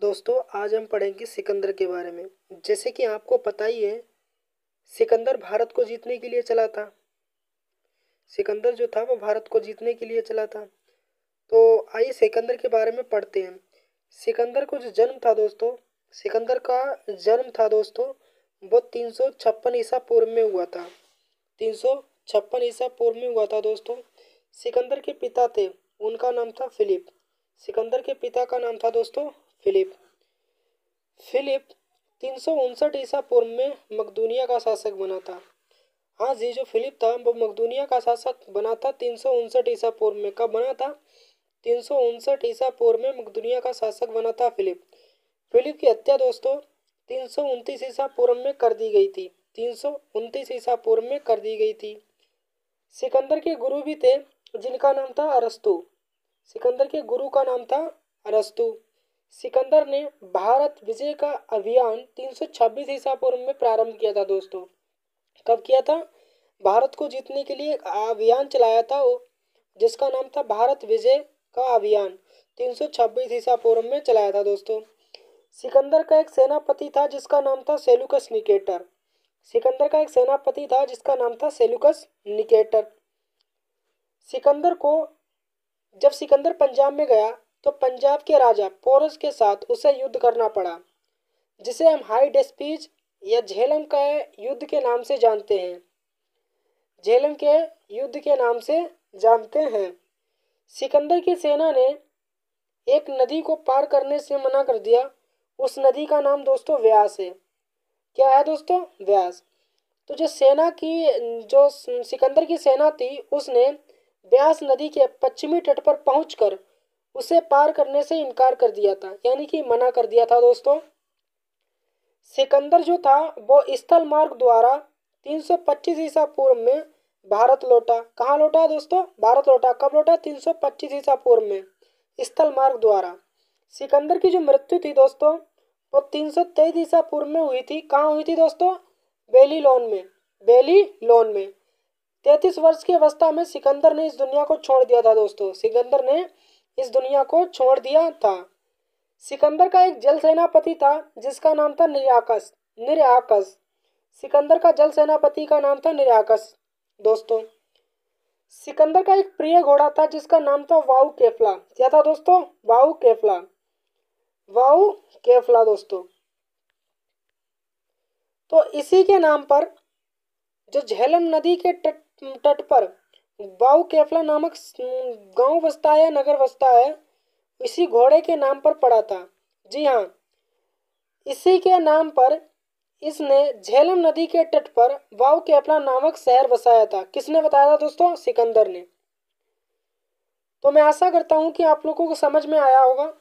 दोस्तों आज हम पढ़ेंगे सिकंदर के बारे में। जैसे कि आपको पता ही है, सिकंदर भारत को जीतने के लिए चला था। सिकंदर जो था वो भारत को जीतने के लिए चला था। तो आइए सिकंदर के बारे में पढ़ते हैं। सिकंदर को जो जन्म था दोस्तों, सिकंदर का जन्म था दोस्तों वो 356 ईसा पूर्व में हुआ था। 356 ईसा पूर्व में हुआ था दोस्तों। सिकंदर के पिता थे, उनका नाम था फिलिप। सिकंदर के पिता का नाम था दोस्तों फिलिप। फिलिप 359 ईसा पूर्व में मकदूनिया का शासक बना था। हाँ जी, जो फिलिप था वो मकदूनिया का शासक बना था 359 ईसा पूर्व में। कब बना था? 359 ईसा पूर्व में मकदूनिया का शासक बना था फिलिप। फिलिप की हत्या दोस्तों 329 ईसा पूर्व में कर दी गई थी। 329 ईसा पूर्व में कर दी गई थी। सिकंदर के गुरु भी थे जिनका नाम था अरस्तु। सिकंदर के गुरु का नाम था अरस्तु। सिकंदर ने भारत विजय का अभियान 326 ईसा पूर्व में प्रारंभ किया था दोस्तों। कब किया था? भारत को जीतने के लिए एक अभियान चलाया था जिसका नाम था भारत विजय का अभियान। 326 ईसा पूर्व में चलाया था दोस्तों। सिकंदर का एक सेनापति था जिसका नाम था सेलुकस निकेटर। सिकंदर का एक सेनापति था जिसका नाम था सेलुकस निकेटर। सिकंदर को जब सिकंदर पंजाब में गया तो पंजाब के राजा पोरस के साथ उसे युद्ध करना पड़ा, जिसे हम हाइडेस्पीज या झेलम का युद्ध के नाम से जानते हैं। झेलम के युद्ध के नाम से जानते हैं। सिकंदर की सेना ने एक नदी को पार करने से मना कर दिया। उस नदी का नाम दोस्तों व्यास है। क्या है दोस्तों? व्यास। तो जो सिकंदर की सेना थी उसने व्यास नदी के पश्चिमी तट पर पहुंचकर उसे पार करने से इनकार कर दिया था, यानी कि मना कर दिया था दोस्तों। सिकंदर जो था वो स्थल मार्ग द्वारा 325 ईसा पूर्व में भारत लौटा। कहाँ लौटा दोस्तों? भारत लौटा। कब लौटा? 325 ईसा पूर्व में स्थल मार्ग द्वारा। सिकंदर की जो मृत्यु थी दोस्तों वो 323 ईसा पूर्व में हुई थी। कहाँ हुई थी दोस्तों? बेलीलोन में। बेलीलोन में 33 वर्ष की अवस्था में सिकंदर ने इस दुनिया को छोड़ दिया था दोस्तों। सिकंदर ने इस दुनिया को छोड़ दिया था। सिकंदर का एक जल सेनापति था जिसका नाम था निरयाकस। निरयाकस। सिकंदर का जल सेनापति का नाम था निरयाकस दोस्तों। सिकंदर का एक प्रिय घोड़ा था जिसका नाम था वाऊ केफला। क्या था दोस्तों? वाऊ केफला। वाऊ केफला दोस्तों। तो इसी के नाम पर जो झेलम नदी के तट पर वाऊ केफला नामक गांव बसता है, नगर बसता है, इसी घोड़े के नाम पर पड़ा था। जी हाँ, इसी के नाम पर इसने झेलम नदी के तट पर वाऊ केफला नामक शहर बसाया था। किसने बताया था दोस्तों? सिकंदर ने। तो मैं आशा करता हूं कि आप लोगों को समझ में आया होगा।